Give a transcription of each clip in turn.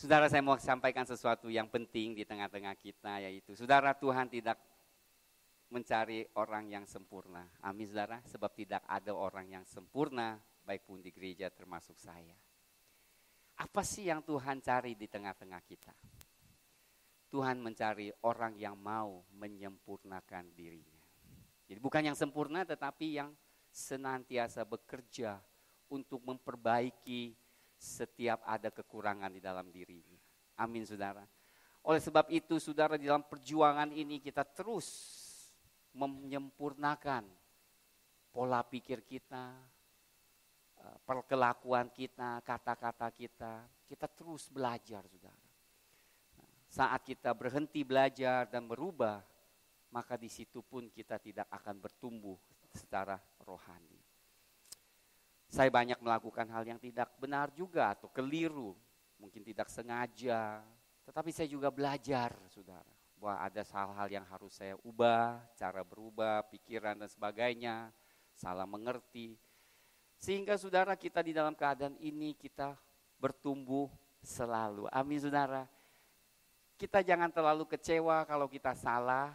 Saudara, saya mau sampaikan sesuatu yang penting di tengah-tengah kita, yaitu saudara, Tuhan tidak mencari orang yang sempurna. Amin saudara, sebab tidak ada orang yang sempurna, baik pun di gereja termasuk saya. Apa sih yang Tuhan cari di tengah-tengah kita? Tuhan mencari orang yang mau menyempurnakan dirinya. Jadi bukan yang sempurna, tetapi yang senantiasa bekerja untuk memperbaiki setiap ada kekurangan di dalam dirinya. Amin saudara. Oleh sebab itu saudara, di dalam perjuangan ini kita terus menyempurnakan pola pikir kita, perkelakuan kita, kata-kata kita. Kita terus belajar saudara. Saat kita berhenti belajar dan berubah, maka di situ pun kita tidak akan bertumbuh secara rohani. Saya banyak melakukan hal yang tidak benar juga atau keliru, mungkin tidak sengaja, tetapi saya juga belajar saudara, bahwa ada hal-hal yang harus saya ubah, cara berubah, pikiran dan sebagainya, salah mengerti. Sehingga saudara, kita di dalam keadaan ini kita bertumbuh selalu. Amin saudara. Kita jangan terlalu kecewa kalau kita salah,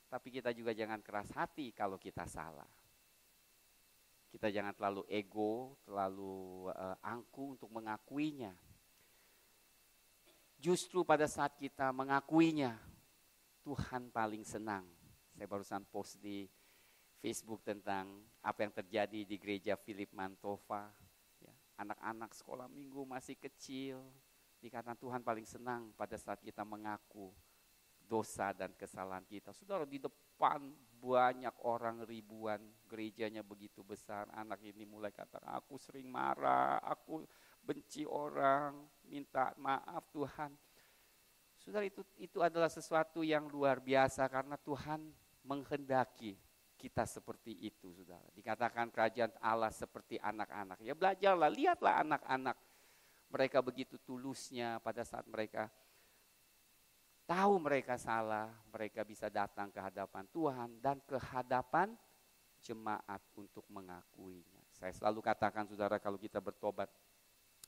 tapi kita juga jangan keras hati kalau kita salah. Kita jangan terlalu ego, terlalu angkuh untuk mengakuinya. Justru pada saat kita mengakuinya, Tuhan paling senang. Saya barusan post di Facebook tentang apa yang terjadi di gereja Philip Mantova. Ya, anak-anak sekolah minggu masih kecil. Dikatakan Tuhan paling senang pada saat kita mengaku dosa dan kesalahan kita. Saudara, di depan banyak orang, ribuan, gerejanya begitu besar. Anak ini mulai katakan, aku sering marah, aku benci orang, minta maaf Tuhan. Saudara, itu adalah sesuatu yang luar biasa karena Tuhan menghendaki kita seperti itu saudara. Dikatakan kerajaan Allah seperti anak-anak. Ya belajarlah, lihatlah anak-anak. Mereka begitu tulusnya pada saat mereka tahu mereka salah, mereka bisa datang ke hadapan Tuhan dan ke hadapan jemaat untuk mengakuinya. Saya selalu katakan saudara, kalau kita bertobat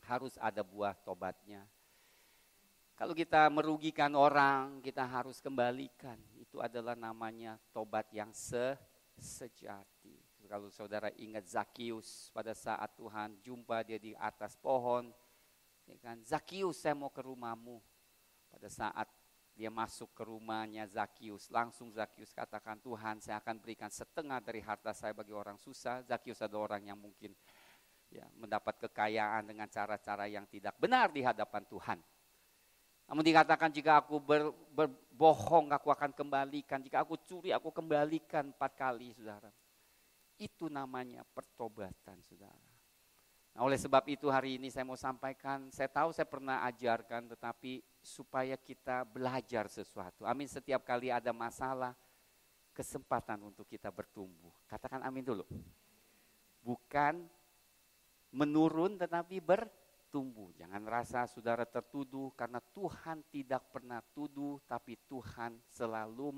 harus ada buah tobatnya. Kalau kita merugikan orang, kita harus kembalikan. Itu adalah namanya tobat yang sejati. Kalau saudara ingat Zakius, pada saat Tuhan jumpa dia di atas pohon, ya kan, Zakius saya mau ke rumahmu. Pada saat dia masuk ke rumahnya Zakius, langsung Zakius katakan, Tuhan saya akan berikan setengah dari harta saya bagi orang susah. Zakius adalah orang yang mungkin ya, mendapat kekayaan dengan cara-cara yang tidak benar di hadapan Tuhan. Namun dikatakan jika aku berbohong aku akan kembalikan, jika aku curi aku kembalikan 4 kali saudara. Itu namanya pertobatan saudara. Nah, oleh sebab itu hari ini saya mau sampaikan, saya tahu saya pernah ajarkan tetapi supaya kita belajar sesuatu. Amin, setiap kali ada masalah, kesempatan untuk kita bertumbuh. Katakan amin dulu. Bukan menurun tetapi bertumbuh. Jangan rasa saudara tertuduh karena Tuhan tidak pernah tuduh tapi Tuhan selalu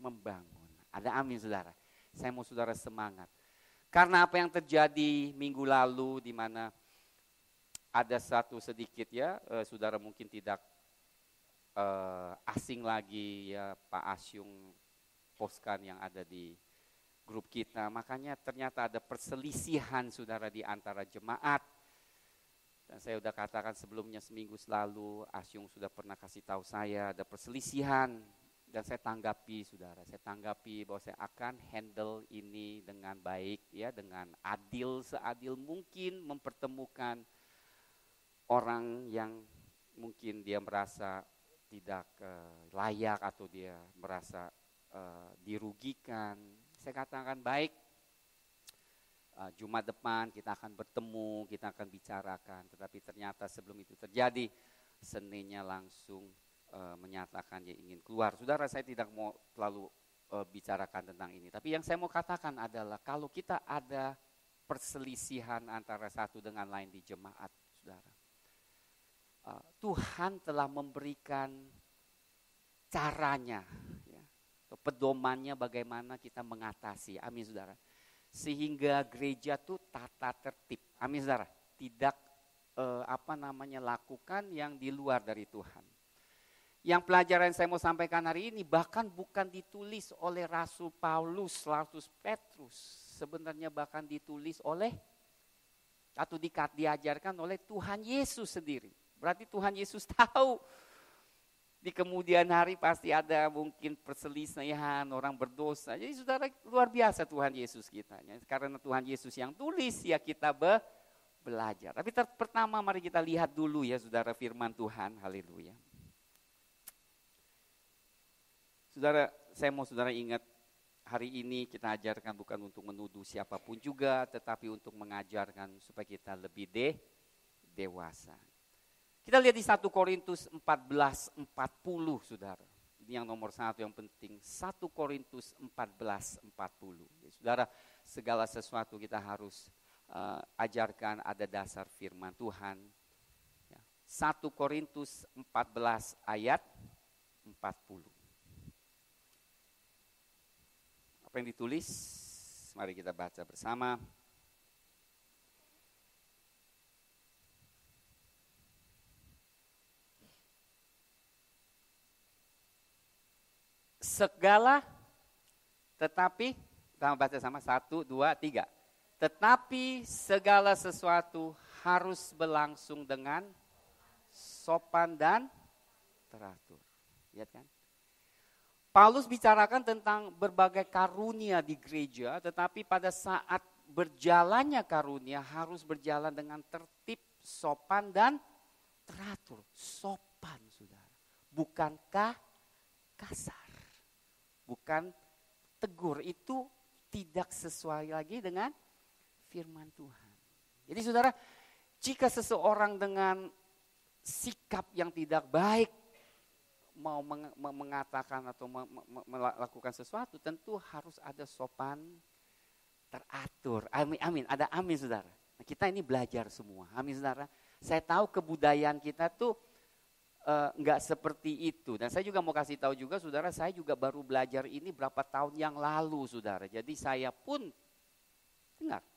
membangun. Ada amin saudara. Saya mau saudara semangat. Karena apa yang terjadi minggu lalu di mana ada satu sedikit ya, saudara mungkin tidak asing lagi ya Pak Asyung postkan yang ada di grup kita. Makanya ternyata ada perselisihan saudara di antara jemaat. Dan saya sudah katakan sebelumnya seminggu selalu, Asyung sudah pernah kasih tahu saya ada perselisihan. Dan saya tanggapi saudara, saya tanggapi bahwa saya akan handle ini dengan baik ya, dengan adil, seadil mungkin mempertemukan orang yang mungkin dia merasa tidak layak atau dia merasa dirugikan. Saya katakan baik, Jumat depan kita akan bertemu, kita akan bicarakan. Tetapi ternyata sebelum itu terjadi, Seninnya langsung menyatakan dia ingin keluar. Saudara, saya tidak mau terlalu bicarakan tentang ini. Tapi yang saya mau katakan adalah kalau kita ada perselisihan antara satu dengan lain di jemaat, saudara, Tuhan telah memberikan caranya, ya, atau pedomannya bagaimana kita mengatasi. Amin saudara. Sehingga gereja itu tata tertib. Amin saudara. Tidak lakukan yang di luar dari Tuhan. Yang pelajaran saya mau sampaikan hari ini bahkan bukan ditulis oleh Rasul Paulus, Rasul Petrus. Sebenarnya bahkan ditulis oleh atau diajarkan oleh Tuhan Yesus sendiri. Berarti Tuhan Yesus tahu di kemudian hari pasti ada mungkin perselisihan, orang berdosa. Jadi saudara, luar biasa Tuhan Yesus kita. Karena Tuhan Yesus yang tulis, ya kita belajar. Tapi pertama mari kita lihat dulu ya saudara firman Tuhan. Haleluya. Saudara, saya mau saudara ingat hari ini kita ajarkan bukan untuk menuduh siapapun juga, tetapi untuk mengajarkan supaya kita lebih dewasa. Kita lihat di 1 Korintus 14:40 saudara. Ini yang nomor 1 yang penting. 1 Korintus 14:40. Ya, saudara, segala sesuatu kita harus ajarkan ada dasar firman Tuhan. Ya. 1 Korintus 14 ayat 40. Apa yang ditulis? Mari kita baca bersama. Segala, tetapi, kita baca sama 1, 2, 3. Tetapi segala sesuatu harus berlangsung dengan sopan dan teratur. Lihat kan? Paulus bicarakan tentang berbagai karunia di gereja, tetapi pada saat berjalannya karunia harus berjalan dengan tertib, sopan dan teratur. Sopan, saudara. Bukankah kasar? Bukan tegur. Itu tidak sesuai lagi dengan firman Tuhan. Jadi saudara, jika seseorang dengan sikap yang tidak baik mau mengatakan atau melakukan sesuatu, tentu harus ada sopan, teratur. Amin, amin. Ada amin, saudara. Nah, kita ini belajar semua. Amin, saudara. Saya tahu kebudayaan kita tuh enggak seperti itu. Dan saya juga mau kasih tahu juga, saudara, saya juga baru belajar ini berapa tahun yang lalu, saudara. Jadi saya pun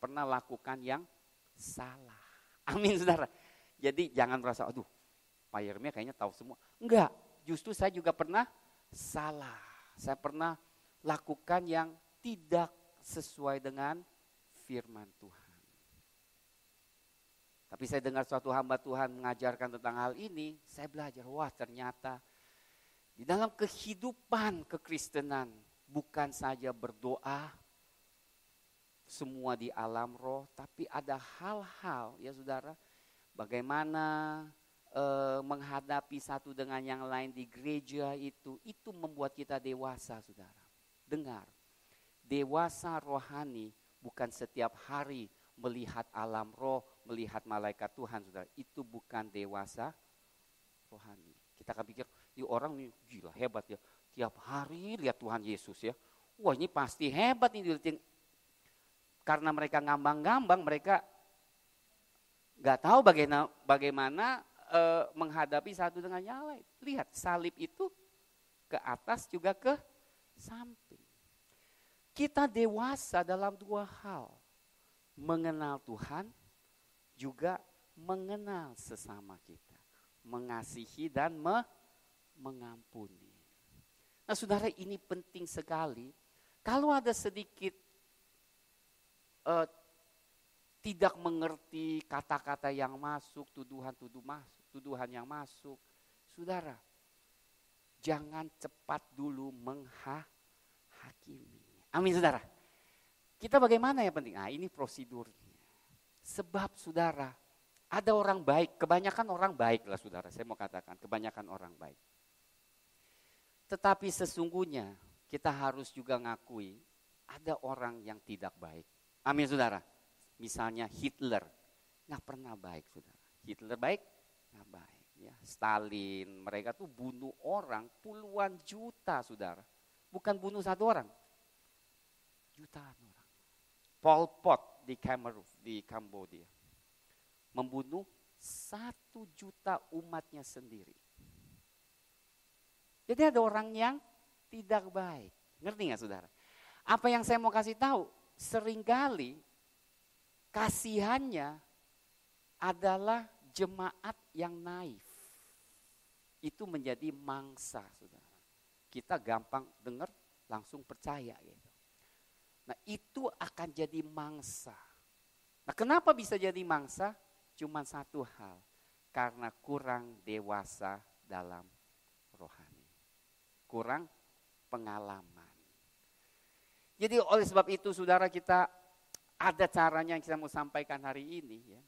pernah lakukan yang salah. Amin, saudara. Jadi jangan merasa, aduh, Pak Yeremia kayaknya tahu semua. Enggak. Justru saya juga pernah salah. Saya pernah lakukan yang tidak sesuai dengan firman Tuhan. Tapi saya dengar suatu hamba Tuhan mengajarkan tentang hal ini, saya belajar, wah ternyata di dalam kehidupan kekristenan bukan saja berdoa, semua di alam roh, tapi ada hal-hal ya saudara, bagaimana menghadapi satu dengan yang lain di gereja itu membuat kita dewasa, saudara. Dengar, dewasa rohani bukan setiap hari melihat alam roh, melihat malaikat Tuhan, saudara. Itu bukan dewasa rohani. Kita akan pikir, ini orang nih gila, hebat ya. Tiap hari lihat Tuhan Yesus ya. Wah, ini pasti hebat ini. Karena mereka ngambang-ngambang, mereka gak tahu bagaimana menghadapi satu dengan yang lain. Lihat, salib itu ke atas juga ke samping. Kita dewasa dalam dua hal. Mengenal Tuhan, juga mengenal sesama kita. Mengasihi dan mengampuni. Nah saudara, ini penting sekali. Kalau ada sedikit tidak mengerti kata-kata yang masuk, tuduhan yang masuk. Saudara, jangan cepat dulu menghakimi. Amin, saudara. Kita bagaimana yang penting? Nah, ini prosedurnya. Sebab saudara, ada orang baik, kebanyakan orang baik lah saudara. Saya mau katakan, kebanyakan orang baik. Tetapi sesungguhnya kita harus juga ngakui ada orang yang tidak baik. Amin, saudara. Misalnya Hitler, nggak pernah baik, saudara. Hitler baik? Nggak baik. Ya. Stalin, mereka tuh bunuh orang puluhan juta, saudara. Bukan bunuh satu orang, jutaan orang. Pol Pot di Kambodia, membunuh 1 juta umatnya sendiri. Jadi ada orang yang tidak baik. Ngerti nggak, saudara? Apa yang saya mau kasih tahu? Seringkali kasihannya adalah jemaat yang naif itu menjadi mangsa, saudara. Kita gampang dengar, langsung percaya gitu. Nah itu akan jadi mangsa. Nah kenapa bisa jadi mangsa? Cuma satu hal, karena kurang dewasa dalam rohani. Kurang pengalaman. Jadi oleh sebab itu saudara, kita ada caranya yang kita mau sampaikan hari ini ya.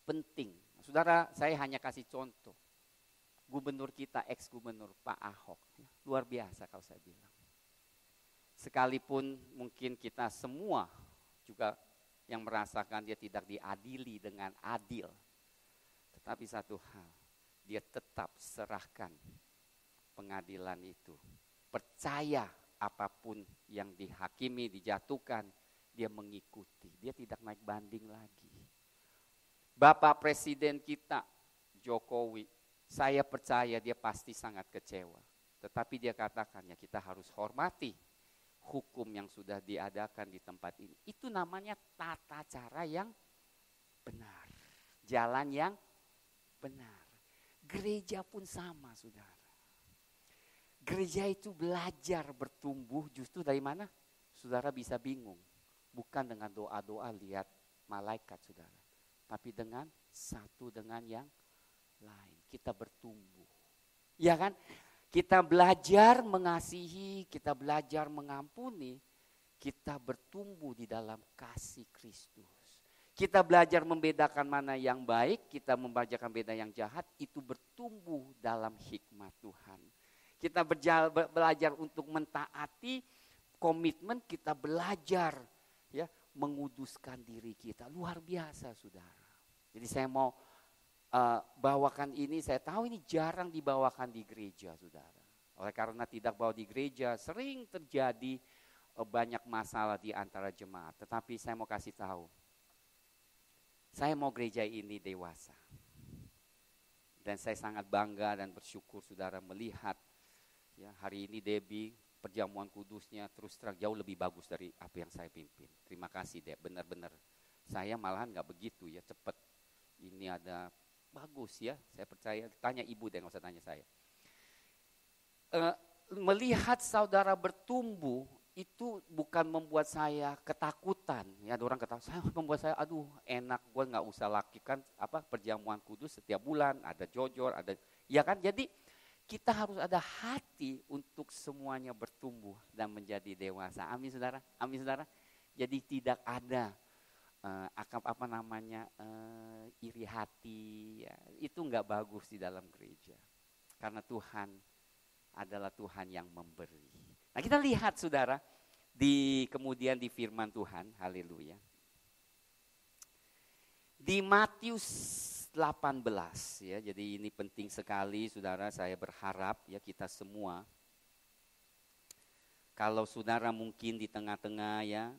Penting. Saudara, saya hanya kasih contoh. Gubernur kita, ex-gubernur Pak Ahok. Luar biasa kalau saya bilang. Sekalipun mungkin kita semua juga yang merasakan dia tidak diadili dengan adil. Tetapi satu hal, dia tetap serahkan pengadilan itu. Percaya apapun yang dihakimi, dijatuhkan, dia mengikuti. Dia tidak naik banding lagi. Bapak Presiden kita, Jokowi, saya percaya dia pasti sangat kecewa. Tetapi dia katakan ya kita harus hormati hukum yang sudah diadakan di tempat ini. Itu namanya tata cara yang benar. Jalan yang benar. Gereja pun sama, saudara. Gereja itu belajar bertumbuh justru dari mana? Saudara bisa bingung. Bukan dengan doa-doa lihat malaikat, saudara. Tapi dengan satu dengan yang lain. Kita bertumbuh. Ya kan? Kita belajar mengasihi, kita belajar mengampuni, kita bertumbuh di dalam kasih Kristus. Kita belajar membedakan mana yang baik, kita membacakan beda yang jahat, itu bertumbuh dalam hikmat Tuhan. Kita belajar untuk mentaati komitmen, kita belajar ya menguduskan diri kita. Luar biasa, saudara. Jadi saya mau bawakan ini, saya tahu ini jarang dibawakan di gereja, saudara. Oleh karena tidak bawa di gereja, sering terjadi banyak masalah di antara jemaat. Tetapi saya mau kasih tahu, saya mau gereja ini dewasa. Dan saya sangat bangga dan bersyukur saudara melihat ya hari ini Debbie perjamuan kudusnya terus terang jauh lebih bagus dari apa yang saya pimpin. Terima kasih Deb, benar-benar. Saya malahan gak begitu ya, cepat. Ini ada bagus ya, saya percaya. Tanya ibu deh, nggak usah tanya saya. Melihat saudara bertumbuh itu bukan membuat saya ketakutan. Ya, ada orang ketakutan, saya membuat saya, aduh enak, gue nggak usah lakukan apa perjamuan kudus setiap bulan, ada jojor, ada, ya kan. Jadi kita harus ada hati untuk semuanya bertumbuh dan menjadi dewasa. Amin saudara, amin saudara. Jadi tidak ada iri hati ya. Itu enggak bagus di dalam gereja karena Tuhan adalah Tuhan yang memberi. Nah kita lihat saudara kemudian di firman Tuhan, haleluya, di Matius 18 ya. Jadi ini penting sekali saudara, saya berharap ya kita semua, kalau saudara mungkin di tengah-tengah ya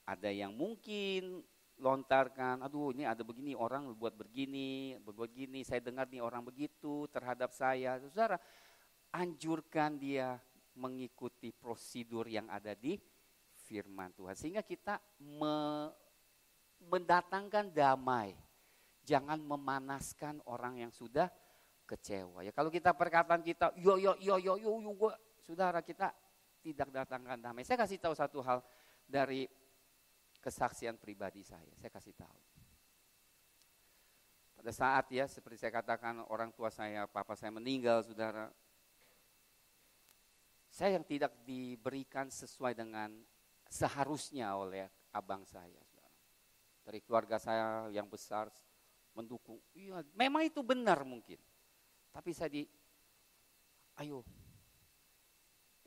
ada yang mungkin lontarkan, aduh ini ada begini, orang buat begini, saya dengar nih orang begitu terhadap saya. Saudara, anjurkan dia mengikuti prosedur yang ada di firman Tuhan. Sehingga kita mendatangkan damai. Jangan memanaskan orang yang sudah kecewa. Ya kalau kita perkataan kita, yo, saudara kita tidak datangkan damai. Saya kasih tahu satu hal dari kesaksian pribadi saya kasih tahu. Pada saat ya seperti saya katakan orang tua saya, papa saya meninggal saudara. Saya yang tidak diberikan sesuai dengan seharusnya oleh abang saya. Saudara. Dari keluarga saya yang besar mendukung, iya memang itu benar mungkin. Tapi saya ayo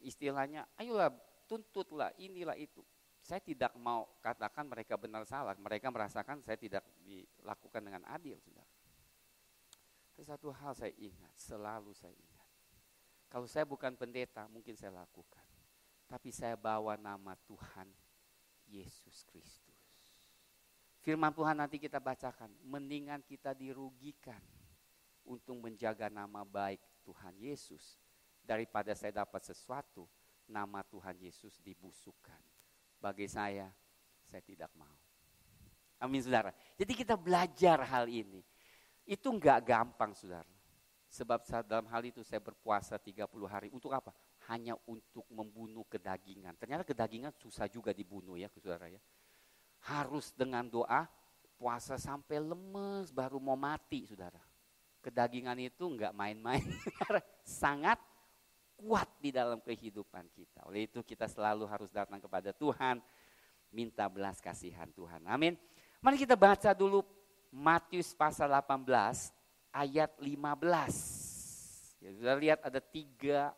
istilahnya, ayolah tuntutlah inilah itu. Saya tidak mau katakan mereka benar salah. Mereka merasakan saya tidak dilakukan dengan adil. Saudara. Tapi satu hal saya ingat, selalu saya ingat. Kalau saya bukan pendeta, mungkin saya lakukan. Tapi saya bawa nama Tuhan Yesus Kristus. Firman Tuhan nanti kita bacakan. Mendingan kita dirugikan untuk menjaga nama baik Tuhan Yesus. Daripada saya dapat sesuatu, nama Tuhan Yesus dibusukkan. Bagi saya tidak mau. Amin saudara. Jadi kita belajar hal ini. Itu enggak gampang, saudara. Sebab dalam hal itu saya berpuasa 30 hari. Untuk apa? Hanya untuk membunuh kedagingan. Ternyata kedagingan susah juga dibunuh ya, saudara ya. Harus dengan doa, puasa sampai lemes baru mau mati, saudara. Kedagingan itu enggak main-main. Sangat kuat di dalam kehidupan kita. Oleh itu kita selalu harus datang kepada Tuhan, minta belas kasihan Tuhan. Amin. Mari kita baca dulu Matius pasal 18 ayat 15. Ya, sudah lihat ada 3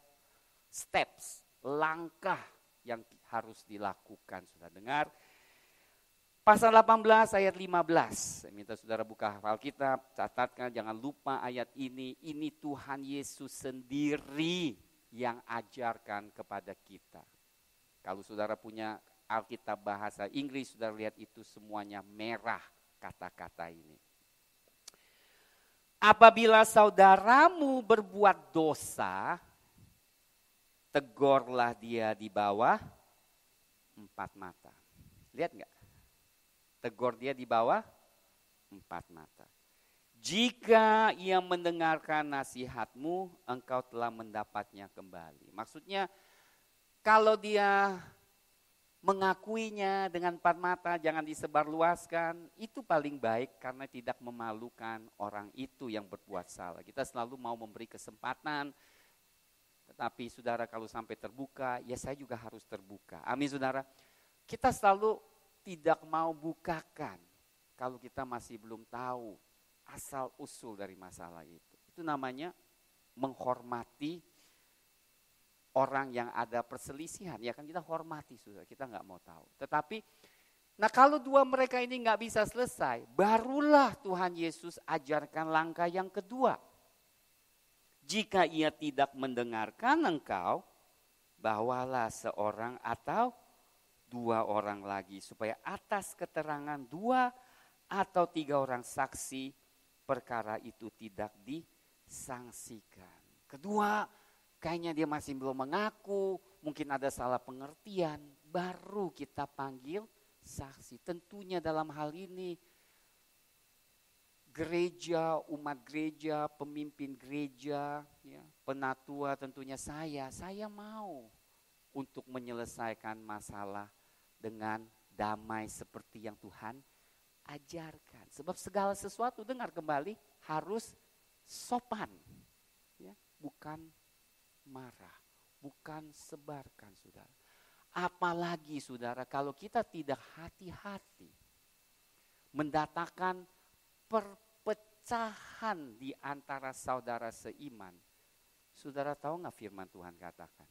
steps, langkah yang harus dilakukan. Sudah dengar? Pasal 18 ayat 15. Saya minta saudara buka Alkitab, catatkan, jangan lupa ayat ini. Ini Tuhan Yesus sendiri yang ajarkan kepada kita. Kalau saudara punya Alkitab bahasa Inggris, saudara lihat itu semuanya merah kata-kata ini. Apabila saudaramu berbuat dosa, tegurlah dia di bawah 4 mata. Lihat enggak? Tegur dia di bawah 4 mata. Jika ia mendengarkan nasihatmu, engkau telah mendapatnya kembali. Maksudnya kalau dia mengakuinya dengan 4 mata, jangan disebarluaskan, itu paling baik karena tidak memalukan orang itu yang berbuat salah. Kita selalu mau memberi kesempatan, tetapi saudara kalau sampai terbuka, ya saya juga harus terbuka. Amin saudara. Kita selalu tidak mau bukakan kalau kita masih belum tahu asal usul dari masalah itu. Itu namanya menghormati orang yang ada perselisihan. Ya kan kita hormati saudara, kita nggak mau tahu. Tetapi, nah kalau 2 mereka ini nggak bisa selesai, barulah Tuhan Yesus ajarkan langkah yang kedua. Jika ia tidak mendengarkan engkau, bawalah seorang atau 2 orang lagi, supaya atas keterangan 2 atau 3 orang saksi, perkara itu tidak disangsikan. Kedua, kayaknya dia masih belum mengaku, mungkin ada salah pengertian, baru kita panggil saksi. Tentunya dalam hal ini, gereja, umat gereja, pemimpin gereja, ya, penatua tentunya saya mau untuk menyelesaikan masalah dengan damai seperti yang Tuhan ajarkan. Sebab segala sesuatu, dengar kembali, harus sopan, ya, bukan marah, bukan sebarkan saudara. Apalagi saudara kalau kita tidak hati-hati mendatangkan perpecahan di antara saudara seiman. Saudara tahu nggak firman Tuhan katakan?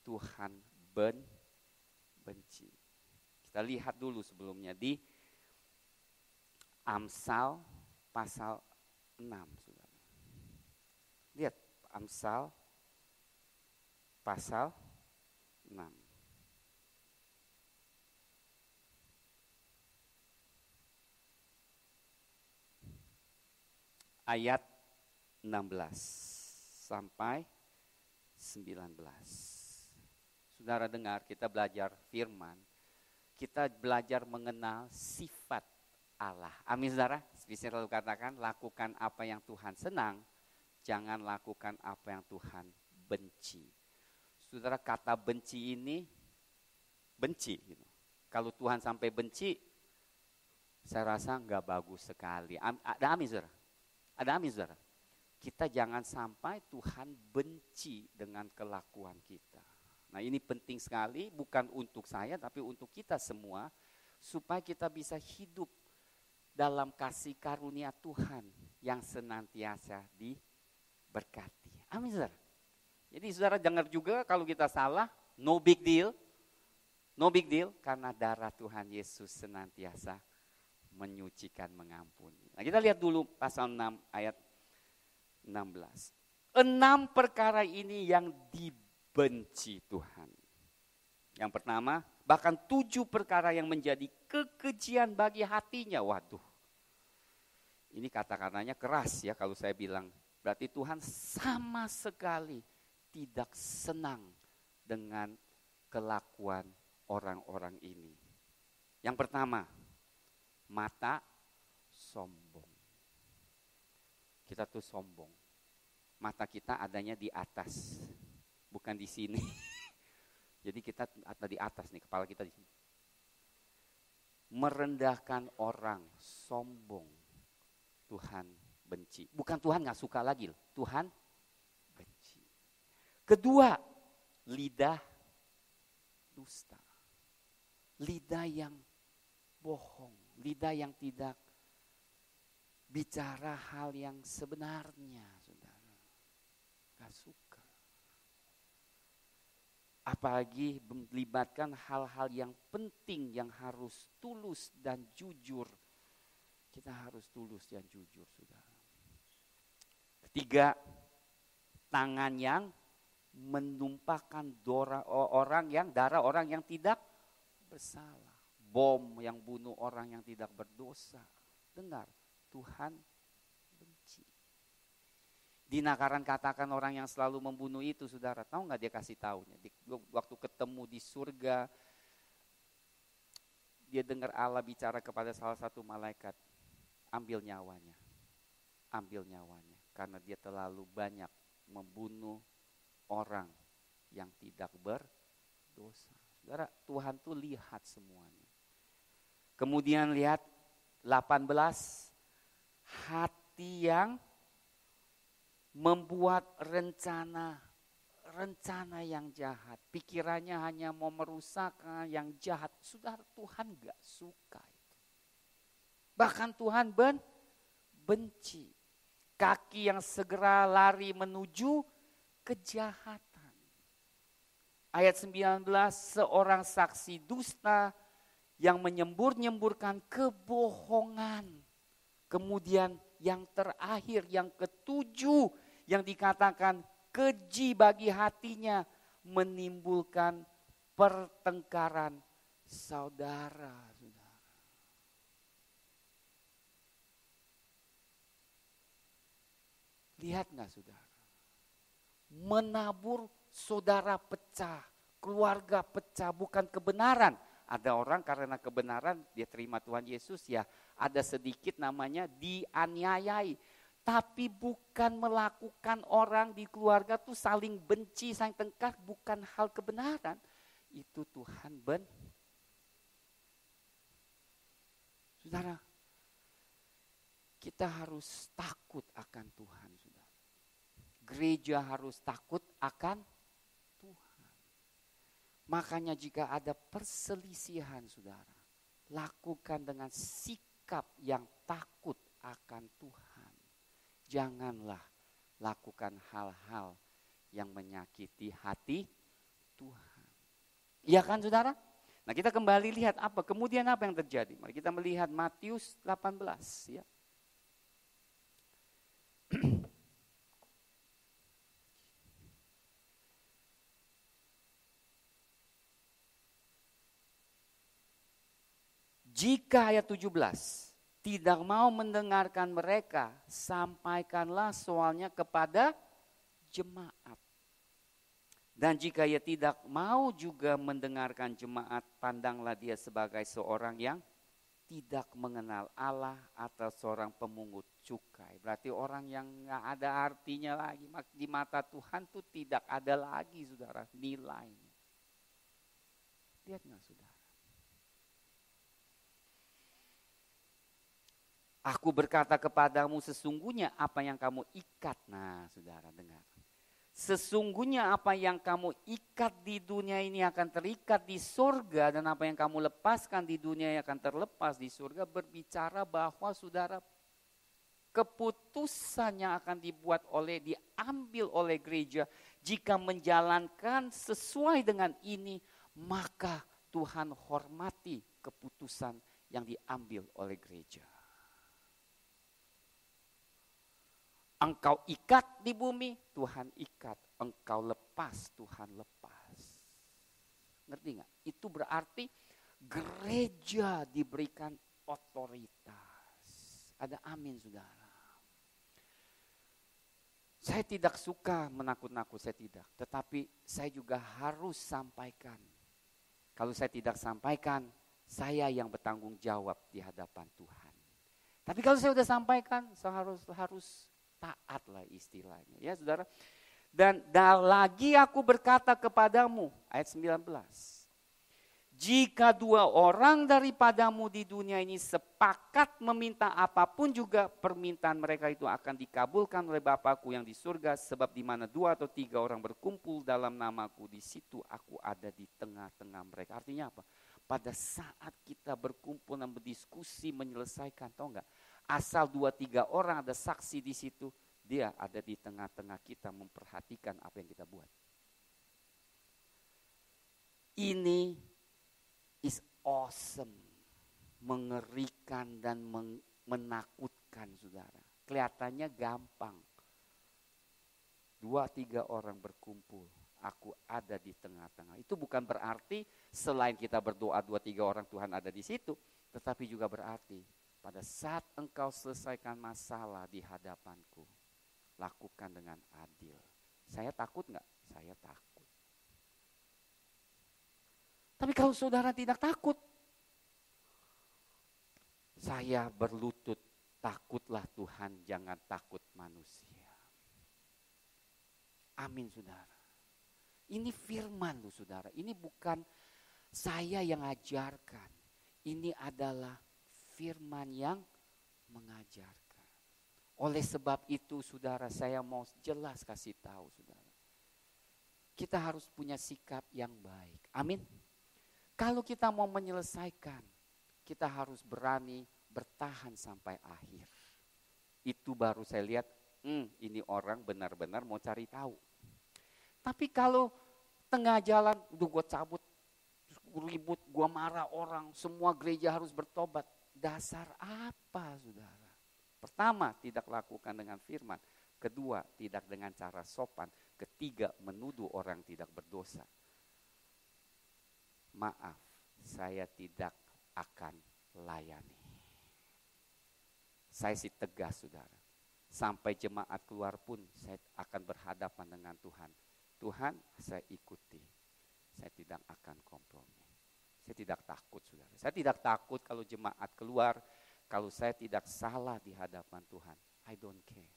Tuhan benci. Kita lihat dulu sebelumnya di Amsal pasal 6 saudara. Lihat Amsal pasal 6. Ayat 16 sampai 19. Saudara dengar, kita belajar firman, kita belajar mengenal sifat Allah. Amin saudara. Bisa selalu katakan, lakukan apa yang Tuhan senang, jangan lakukan apa yang Tuhan benci. Saudara, kata benci ini, benci. Gitu. Kalau Tuhan sampai benci, saya rasa enggak bagus sekali. Ada amin saudara? Ada amin saudara? Kita jangan sampai Tuhan benci dengan kelakuan kita. Nah ini penting sekali, bukan untuk saya tapi untuk kita semua. Supaya kita bisa hidup dalam kasih karunia Tuhan yang senantiasa diberkati. Amin saudara. Jadi saudara dengar juga kalau kita salah, no big deal. No big deal karena darah Tuhan Yesus senantiasa menyucikan, mengampuni. Nah kita lihat dulu pasal 6 ayat 16. 6 perkara ini yang dibenci Tuhan. Yang pertama, bahkan 7 perkara yang menjadi kekejian bagi hatinya. Waduh, ini kata-katanya keras ya kalau saya bilang. Berarti Tuhan sama sekali tidak senang dengan kelakuan orang-orang ini. Yang pertama, mata sombong. Kita tuh sombong. Mata kita adanya di atas, bukan di sini. Jadi kita ada di atas nih, kepala kita di sini. Merendahkan orang, sombong, Tuhan benci. Bukan Tuhan gak suka lagi, Tuhan benci. Kedua, lidah dusta. Lidah yang bohong, lidah yang tidak bicara hal yang sebenarnya, saudara. Gak suka. Apalagi melibatkan hal-hal yang penting yang harus tulus dan jujur. Kita harus tulus dan jujur, saudara. Ketiga, tangan yang menumpahkan darah orang yang tidak bersalah. Bom yang bunuh orang yang tidak berdosa. Dengar, Tuhan benci. Di Nakaran katakan orang yang selalu membunuh itu, saudara, tahu nggak dia kasih taunya? Waktu ketemu di surga, dia dengar Allah bicara kepada salah satu malaikat, ambil nyawanya, karena dia terlalu banyak membunuh orang yang tidak berdosa. Saudara, Tuhan tuh lihat semuanya. Kemudian lihat 18, hati yang membuat rencana yang jahat. Pikirannya hanya mau merusak yang jahat. Saudara, Tuhan gak suka itu. Bahkan Tuhan benci. Kaki yang segera lari menuju kejahatan. Ayat 19, seorang saksi dusta yang menyembur-nyemburkan kebohongan. Kemudian yang terakhir, yang ketujuh, yang dikatakan keji bagi hatinya, menimbulkan pertengkaran saudara. Lihat gak saudara? Menabur saudara pecah, keluarga pecah, bukan kebenaran. Ada orang karena kebenaran dia terima Tuhan Yesus, ya ada sedikit namanya dianiayai. Tapi bukan melakukan orang di keluarga tuh saling benci, saling tengkar, bukan hal kebenaran. Itu Tuhan Saudara, kita harus takut akan Tuhan, saudara. Gereja harus takut akan Tuhan. Makanya jika ada perselisihan, saudara, lakukan dengan sikap yang takut akan Tuhan. Janganlah lakukan hal-hal yang menyakiti hati Tuhan. Iya kan saudara? Nah kita kembali lihat kemudian apa yang terjadi. Mari kita melihat Matius 18 ya. Jika ayat 17 tidak mau mendengarkan mereka, sampaikanlah soalnya kepada jemaat. Dan jika ia tidak mau juga mendengarkan jemaat, pandanglah dia sebagai seorang yang tidak mengenal Allah atau seorang pemungut cukai. Berarti orang yang gak ada artinya lagi. Di mata Tuhan tuh tidak ada lagi saudara nilainya. Lihat gak saudara? Aku berkata kepadamu sesungguhnya apa yang kamu ikat. Nah saudara dengar. Sesungguhnya apa yang kamu ikat di dunia ini akan terikat di surga. Dan apa yang kamu lepaskan di dunia yang akan terlepas di surga. Berbicara bahwa saudara keputusan yang akan diambil oleh gereja. Jika menjalankan sesuai dengan ini. Maka Tuhan hormati keputusan yang diambil oleh gereja. Engkau ikat di bumi, Tuhan ikat. Engkau lepas, Tuhan lepas. Ngerti gak? Itu berarti gereja diberikan otoritas. Ada amin saudara. Saya tidak suka menakut-nakut, saya tidak. Tetapi saya juga harus sampaikan. Kalau saya tidak sampaikan, saya yang bertanggung jawab di hadapan Tuhan. Tapi kalau saya sudah sampaikan, saya harus taat lah istilahnya. Ya saudara. Dan lagi aku berkata kepadamu, ayat 19. Jika 2 orang daripadamu di dunia ini sepakat meminta apapun juga, permintaan mereka itu akan dikabulkan oleh Bapakku yang di surga. Sebab di mana 2 atau 3 orang berkumpul dalam namaku, di situ aku ada di tengah-tengah mereka. Artinya apa? Pada saat kita berkumpul dan berdiskusi menyelesaikan, tahu enggak? Asal 2-3 orang ada saksi di situ, dia ada di tengah-tengah kita memperhatikan apa yang kita buat. Ini is awesome, mengerikan dan menakutkan saudara. Kelihatannya gampang. 2-3 orang berkumpul, aku ada di tengah-tengah. Itu bukan berarti selain kita berdoa 2-3 orang Tuhan ada di situ. Tetapi juga berarti pada saat engkau selesaikan masalah di hadapanku, lakukan dengan adil. Saya takut enggak? Saya takut. Tapi kalau saudara tidak takut, saya berlutut, takutlah Tuhan, jangan takut manusia. Amin saudara. Ini firman loh saudara, ini bukan saya yang ajarkan. Ini adalah firman yang mengajarkan. Oleh sebab itu saudara, saya mau jelas kasih tahu saudara. Kita harus punya sikap yang baik. Amin. Kalau kita mau menyelesaikan, kita harus berani bertahan sampai akhir. Itu baru saya lihat, ini orang benar-benar mau cari tahu. Tapi kalau tengah jalan, udah gue cabut, ribut, gue marah orang, semua gereja harus bertobat. Dasar apa saudara? Pertama, tidak lakukan dengan firman. Kedua, tidak dengan cara sopan. Ketiga, menuduh orang tidak berdosa. Maaf, saya tidak akan layani. Saya sih tegas saudara. Sampai jemaat keluar pun saya akan berhadapan dengan Tuhan. Tuhan, saya ikuti. Saya tidak akan kompromi. Saya tidak takut saudara. Saya tidak takut kalau jemaat keluar. Kalau saya tidak salah di hadapan Tuhan. I don't care.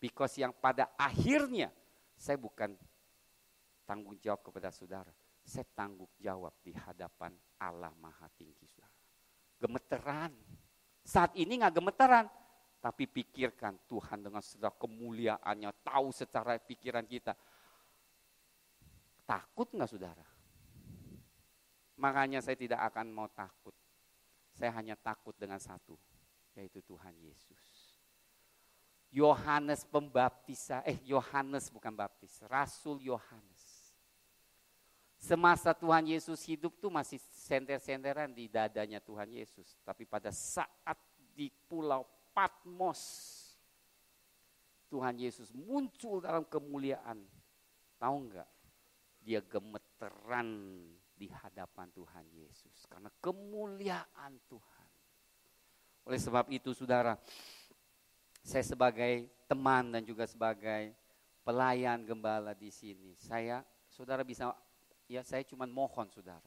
Because yang pada akhirnya saya bukan tanggung jawab kepada saudara. Saya tanggung jawab di hadapan Allah Maha Tinggi saudara. Gemeteran. Saat ini gak gemeteran. Tapi pikirkan Tuhan dengan segala kemuliaannya. Tahu secara pikiran kita. Takut gak saudara? Makanya saya tidak akan mau takut. Saya hanya takut dengan satu. Yaitu Tuhan Yesus. Yohanes Pembaptis. Yohanes bukan baptis. Rasul Yohanes. Semasa Tuhan Yesus hidup tuh masih sender-senderan di dadanya Tuhan Yesus. Tapi pada saat di pulau Patmos, Tuhan Yesus muncul dalam kemuliaan. Tahu enggak? Dia gemeteran di hadapan Tuhan Yesus. Karena kemuliaan Tuhan. Oleh sebab itu saudara, saya sebagai teman dan juga sebagai pelayan gembala di sini. Saudara bisa... Ya, saya cuma mohon saudara,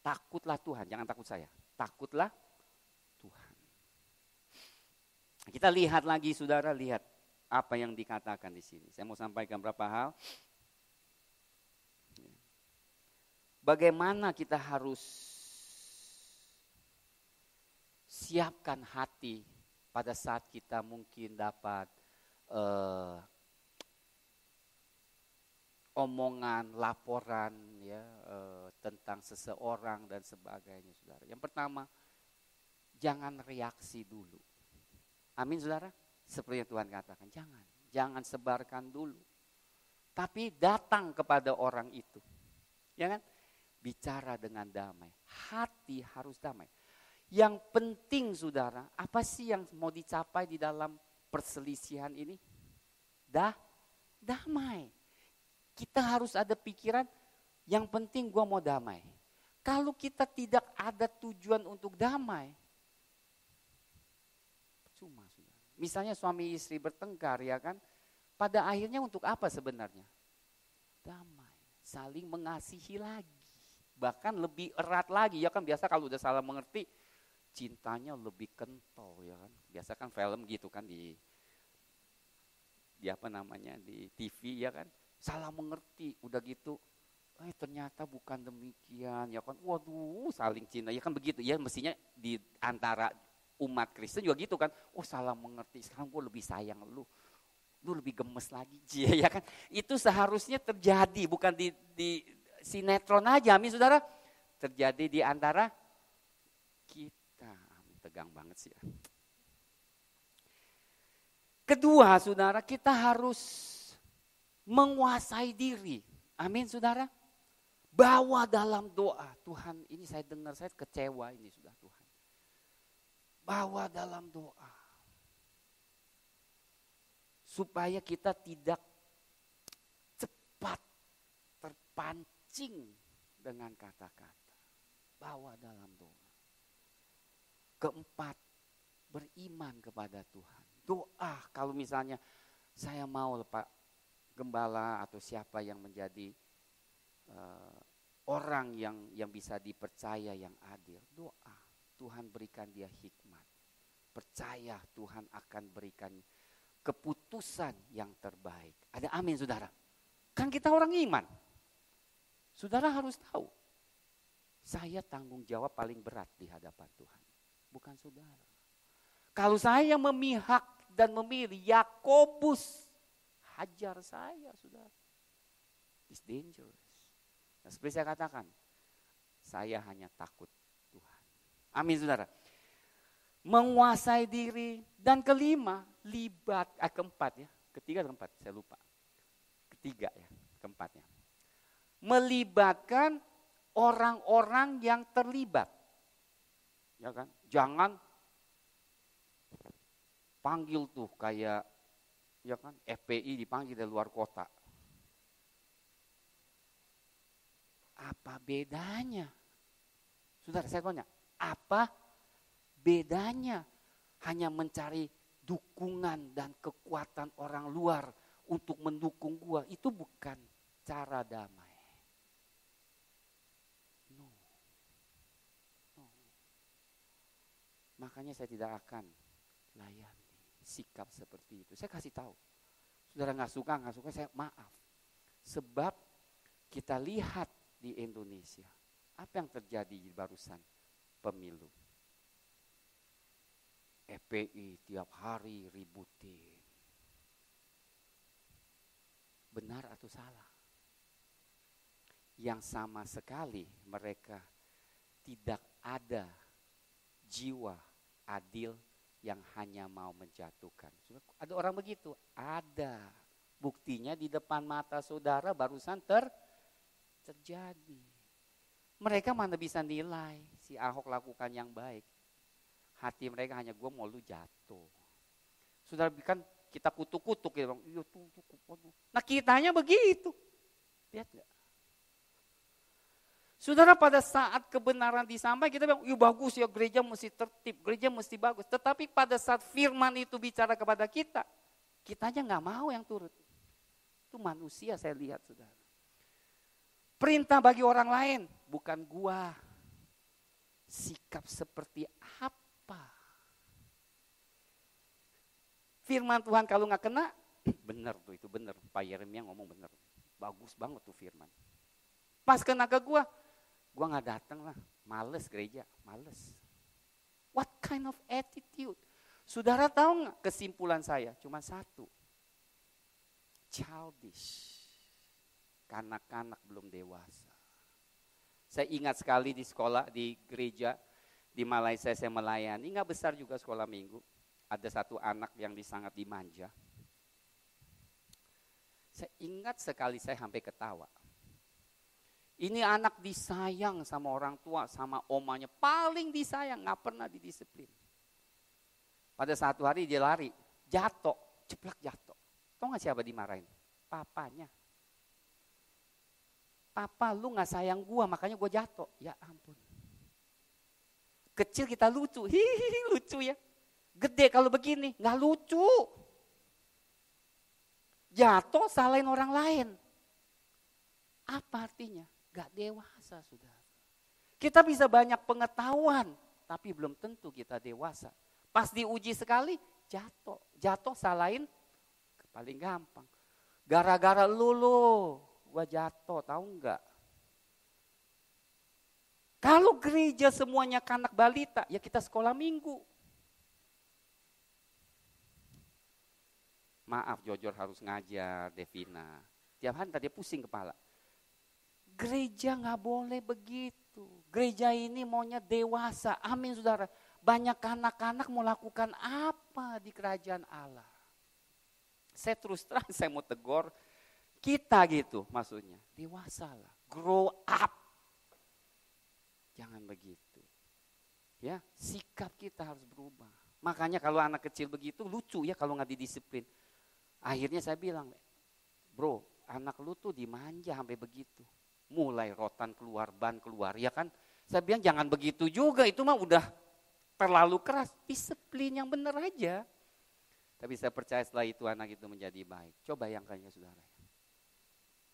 takutlah Tuhan, jangan takut saya, takutlah Tuhan. Kita lihat lagi saudara, lihat apa yang dikatakan di sini. Saya mau sampaikan beberapa hal. Bagaimana kita harus siapkan hati pada saat kita mungkin dapat omongan, laporan ya tentang seseorang dan sebagainya saudara. Yang pertama, jangan reaksi dulu. Amin saudara. Seperti yang Tuhan katakan, jangan sebarkan dulu. Tapi datang kepada orang itu. Ya kan? Bicara dengan damai. Hati harus damai. Yang penting saudara, apa sih yang mau dicapai di dalam perselisihan ini? Damai. Kita harus ada pikiran, yang penting gue mau damai. Kalau kita tidak ada tujuan untuk damai, percuma saudara. Misalnya suami istri bertengkar ya kan, pada akhirnya untuk apa sebenarnya? Damai, saling mengasihi lagi. Bahkan lebih erat lagi ya kan, biasa kalau udah salah mengerti, cintanya lebih kental ya kan. Biasa kan film gitu kan di TV ya kan, salah mengerti, udah gitu, ternyata bukan demikian ya kan, waduh saling Cina ya kan begitu ya, mestinya di antara umat Kristen juga gitu kan, salah mengerti, sekarang gue lebih sayang lu lebih gemes lagi, ya kan, itu seharusnya terjadi bukan di sinetron aja, amin saudara, terjadi di antara kita, tegang banget sih ya. Kedua, saudara, kita harus menguasai diri. Amin, saudara. Bawa dalam doa. Tuhan, ini saya dengar, saya kecewa ini sudah Tuhan. Bawa dalam doa. Supaya kita tidak cepat terpancing dengan kata-kata. Bawa dalam doa. Keempat, beriman kepada Tuhan. Doa, kalau misalnya saya mau Pak Gembala atau siapa yang menjadi orang yang bisa dipercaya, yang adil, doa Tuhan berikan dia hikmat, percaya Tuhan akan berikan keputusan yang terbaik. Ada amin saudara? Kan kita orang iman, saudara harus tahu, saya tanggung jawab paling berat di hadapan Tuhan, bukan saudara. Kalau saya memihak dan memilih Yakobus, hajar saya, saudara. It's dangerous. Nah, seperti saya katakan, saya hanya takut Tuhan. Amin, saudara. Menguasai diri. Dan kelima, keempat ya. Ketiga atau keempat, saya lupa. Ketiga ya, keempatnya. Melibatkan orang-orang yang terlibat. Ya kan? Jangan panggil tuh kayak ya kan FPI dipanggil dari luar kota. Apa bedanya? Saudara, saya tanya, apa bedanya hanya mencari dukungan dan kekuatan orang luar untuk mendukung gua? Itu bukan cara damai. No. Makanya saya tidak akan layani sikap seperti itu. Saya kasih tahu, saudara nggak suka saya maaf. Sebab kita lihat di Indonesia apa yang terjadi barusan pemilu. FPI tiap hari ributin. Benar atau salah? Yang sama sekali mereka tidak ada jiwa adil yang hanya mau menjatuhkan. Ada orang begitu? Ada. Buktinya di depan mata saudara barusan terjadi. Mereka mana bisa nilai si Ahok lakukan yang baik. Hati mereka hanya gue mau lu jatuh. Saudara kan kita kutuk-kutuk gitu. Nah kitanya begitu. Lihat gak? Saudara, pada saat kebenaran disampaikan kita bilang, bagus ya, gereja mesti tertib, gereja mesti bagus. Tetapi pada saat firman itu bicara kepada kita, kitanya nggak mau yang turut. Itu manusia saya lihat, saudara. Perintah bagi orang lain, bukan gua. Sikap seperti apa? Firman Tuhan kalau nggak kena, benar tuh, itu benar. Pak Yeremia ngomong benar. Bagus banget tuh firman. Pas kena ke gua nggak datang lah, males gereja, males. What kind of attitude? Saudara tahu nggak kesimpulan saya? Cuma satu, childish, kanak-kanak belum dewasa. Saya ingat sekali di sekolah, di gereja, di Malaysia saya melayani, nggak besar juga sekolah minggu. Ada satu anak yang sangat dimanja. Saya ingat sekali, saya sampai ketawa. Ini anak disayang sama orang tua, sama omanya. Paling disayang, gak pernah didisiplin. Pada satu hari dia lari, jatuh, ceplak jatuh. Tahu gak siapa dimarahin? Papanya. Papa, lu gak sayang gua, makanya gua jatuh. Ya ampun. Kecil kita lucu, hihihi lucu ya. Gede kalau begini, gak lucu. Jatuh salahin orang lain. Apa artinya? Gak dewasa, saudara. Kita bisa banyak pengetahuan, tapi belum tentu kita dewasa. Pas diuji sekali, jatuh salahin Paling gampang. Gara-gara lu, gua jatuh, tahu nggak? Kalau gereja semuanya kanak balita, ya kita sekolah minggu. Maaf, Jojor harus ngajar, Devina. Tiap hari tadi pusing kepala. Gereja nggak boleh begitu. Gereja ini maunya dewasa. Amin, saudara. Banyak anak-anak mau lakukan apa di kerajaan Allah? Saya terus terang, saya mau tegur kita gitu maksudnya. Dewasalah, grow up. Jangan begitu. Ya, sikap kita harus berubah. Makanya kalau anak kecil begitu lucu ya kalau nggak didisiplin. Akhirnya saya bilang, bro, anak lu tuh dimanja sampai begitu. Mulai rotan keluar, ban keluar, ya kan? Saya bilang jangan begitu juga, itu mah udah terlalu keras. Disiplin yang benar aja. Tapi saya percaya setelah itu anak itu menjadi baik. Coba bayangkannya saudara.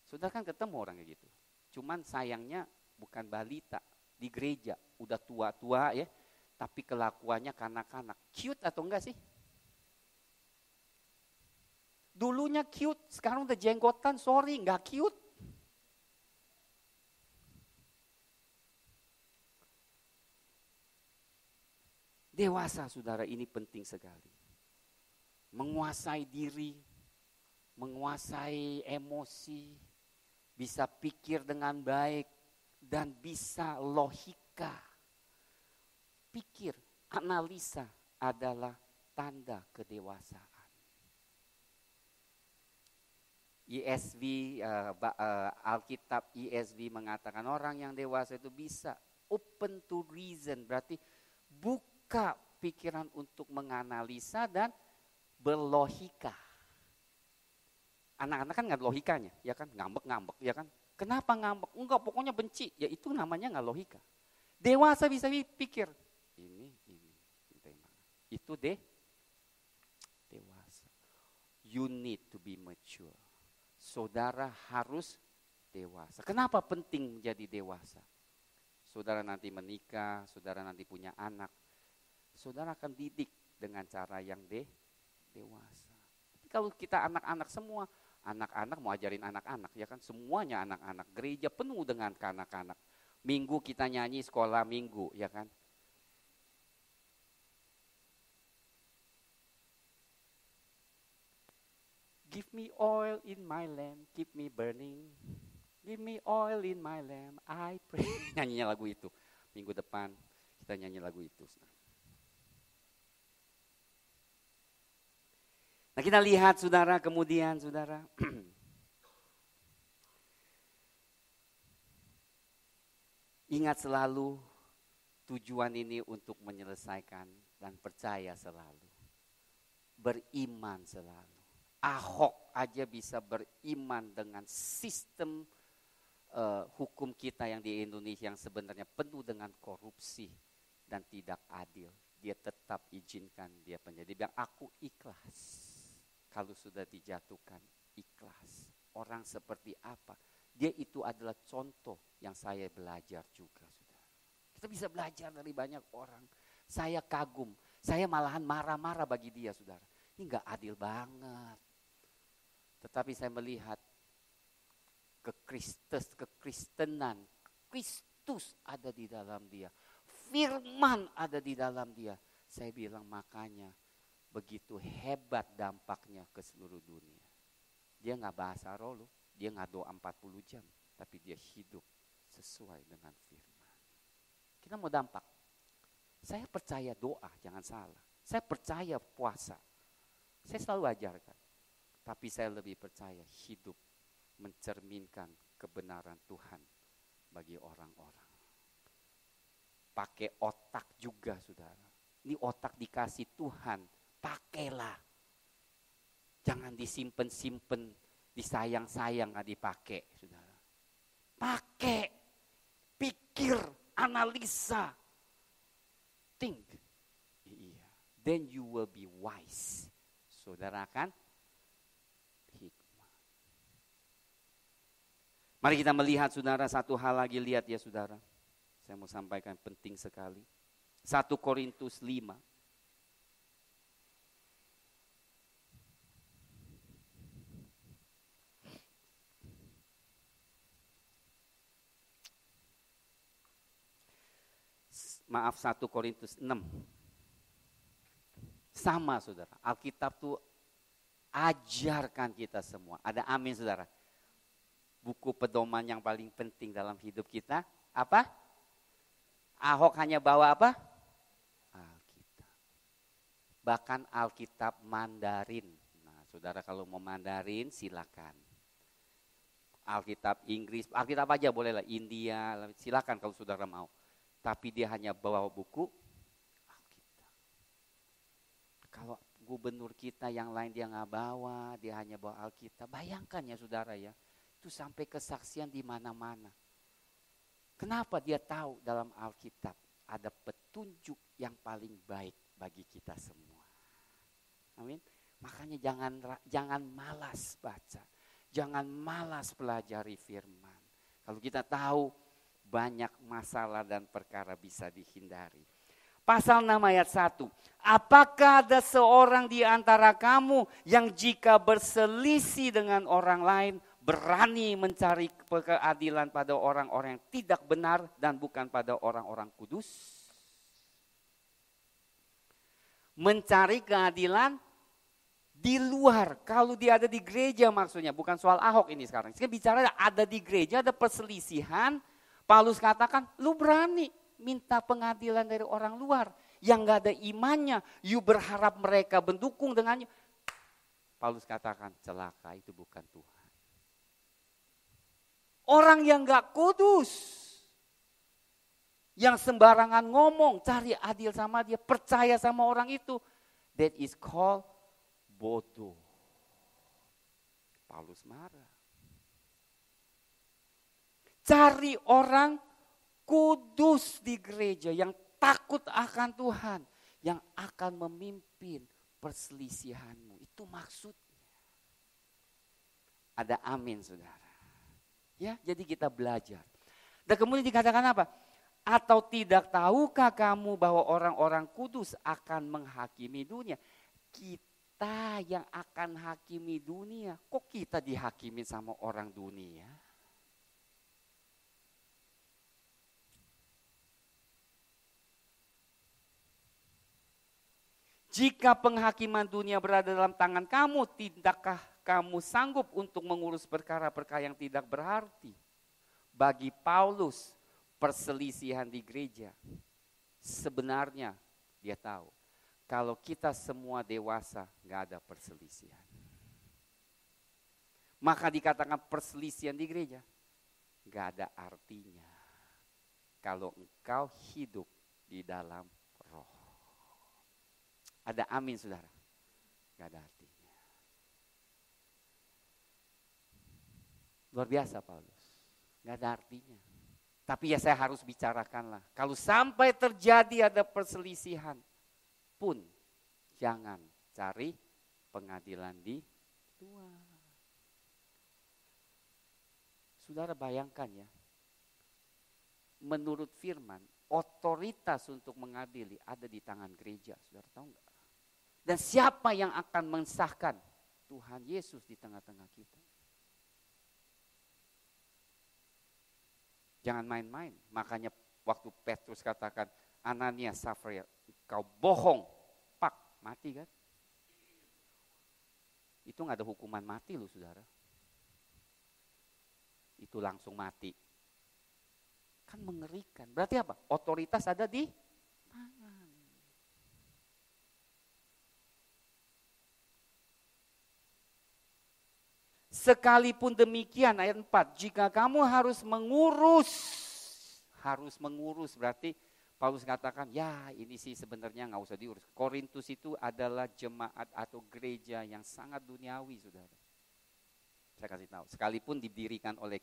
Saudara kan ketemu orang kayak gitu. Cuman sayangnya bukan balita. Di gereja, udah tua-tua ya, tapi kelakuannya kanak-kanak. Cute atau enggak sih? Dulunya cute, sekarang udah jenggotan, sorry, enggak cute. Dewasa saudara, ini penting sekali. Menguasai diri, menguasai emosi, bisa pikir dengan baik, dan bisa logika. Pikir, analisa adalah tanda kedewasaan. ESV, Alkitab ESV mengatakan orang yang dewasa itu bisa open to reason. Berarti buka pikiran untuk menganalisa dan berlogika. Anak-anak kan nggak ada logikanya, ya kan? Ngambek-ngambek, ya kan? Kenapa ngambek? Enggak, pokoknya benci. Ya itu namanya nggak logika. Dewasa bisa pikir. Ini. Itu dewasa. You need to be mature. Saudara harus dewasa. Kenapa penting menjadi dewasa? Saudara nanti menikah, saudara nanti punya anak. Saudara akan didik dengan cara yang dewasa. Tapi kalau kita anak-anak semua, anak-anak mau ajarin anak-anak, ya kan semuanya anak-anak. Gereja penuh dengan anak-anak. Minggu kita nyanyi sekolah minggu, ya kan. Give me oil in my lamp, keep me burning. Give me oil in my lamp, I pray. Nyanyinya lagu itu. Minggu depan kita nyanyi lagu itu. Nah kita lihat saudara, kemudian saudara. Ingat selalu tujuan ini untuk menyelesaikan dan percaya selalu. Beriman selalu. Ahok aja bisa beriman dengan sistem hukum kita yang di Indonesia yang sebenarnya penuh dengan korupsi dan tidak adil. Dia tetap izinkan dia penjara. Dia bilang aku ikhlas. Kalau sudah dijatuhkan ikhlas. Orang seperti apa? Dia itu adalah contoh yang saya belajar juga, saudara. Kita bisa belajar dari banyak orang. Saya kagum. Saya malahan marah-marah bagi dia, saudara. Ini gak adil banget. Tetapi saya melihat kekristenan. Kristus ada di dalam dia. Firman ada di dalam dia. Saya bilang makanya begitu hebat dampaknya ke seluruh dunia. Dia gak bahasa roh loh, dia gak doa 40 jam, tapi dia hidup sesuai dengan firman. Kita mau dampak. Saya percaya doa, jangan salah. Saya percaya puasa. Saya selalu ajarkan. Tapi saya lebih percaya hidup mencerminkan kebenaran Tuhan bagi orang-orang. Pakai otak juga, saudara. Ini otak dikasih Tuhan. Pakailah. Jangan disimpan-simpan, disayang-sayang nggak dipakai, saudara. Pakai, pikir, analisa, think. Iya. Then you will be wise. Saudara kan hikmah. Mari kita melihat, saudara, satu hal lagi. Lihat ya, saudara. Saya mau sampaikan penting sekali. 1 Korintus 5. 1 Korintus 6. Sama saudara, Alkitab tuh ajarkan kita semua. Ada amin saudara. Buku pedoman yang paling penting dalam hidup kita, apa? Ahok hanya bawa apa? Alkitab. Bahkan Alkitab Mandarin. Nah saudara kalau mau Mandarin silakan. Alkitab Inggris, Alkitab aja boleh lah, India, silakan kalau saudara mau. Tapi dia hanya bawa buku Alkitab. Kalau gubernur kita yang lain dia nggak bawa, dia hanya bawa Alkitab. Bayangkan ya saudara ya, itu sampai kesaksian di mana-mana. Kenapa dia tahu dalam Alkitab ada petunjuk yang paling baik bagi kita semua. Amin. Makanya jangan malas baca. Jangan malas pelajari firman. Kalau kita tahu banyak masalah dan perkara bisa dihindari. Pasal 6 ayat 1. Apakah ada seorang di antara kamu yang jika berselisih dengan orang lain berani mencari keadilan pada orang-orang yang tidak benar dan bukan pada orang-orang kudus? Mencari keadilan di luar, kalau dia ada di gereja maksudnya, bukan soal Ahok ini sekarang. Kita bicara ada di gereja, ada perselisihan. Paulus katakan, lu berani minta pengadilan dari orang luar yang gak ada imannya. You berharap mereka mendukung dengannya. Paulus katakan, celaka itu bukan Tuhan. Orang yang gak kudus, yang sembarangan ngomong, cari adil sama dia, percaya sama orang itu. That is called bodoh. Paulus marah. Cari orang kudus di gereja yang takut akan Tuhan, yang akan memimpin perselisihanmu. Itu maksudnya. Ada amin saudara. Ya, jadi kita belajar. Dan kemudian dikatakan apa? Atau tidak tahukah kamu bahwa orang-orang kudus akan menghakimi dunia? Kita yang akan hakimi dunia, kok kita dihakimi sama orang dunia? Jika penghakiman dunia berada dalam tangan kamu, tidakkah kamu sanggup untuk mengurus perkara-perkara yang tidak berarti? Bagi Paulus, perselisihan di gereja, sebenarnya dia tahu. Kalau kita semua dewasa, gak ada perselisihan. Maka dikatakan perselisihan di gereja, gak ada artinya. Kalau engkau hidup di dalam roh. Ada amin saudara? Gak ada artinya. Luar biasa Paulus. Gak ada artinya. Tapi ya saya harus bicarakan lah. Kalau sampai terjadi ada perselisihan, pun jangan cari pengadilan di luar. Saudara bayangkan ya, menurut firman, otoritas untuk mengadili ada di tangan gereja. Saudara tahu enggak? Dan siapa yang akan mensahkan? Tuhan Yesus di tengah-tengah kita. Jangan main-main. Makanya waktu Petrus katakan, Ananias, Safira, kau bohong, pak, mati kan? Itu gak ada hukuman mati loh saudara. Itu langsung mati. Kan mengerikan. Berarti apa? Otoritas ada di tangan. Sekalipun demikian ayat 4, jika kamu harus mengurus berarti Paulus katakan, ya ini sih sebenarnya gak usah diurus. Korintus itu adalah jemaat atau gereja yang sangat duniawi, saudara. Saya kasih tahu, sekalipun didirikan oleh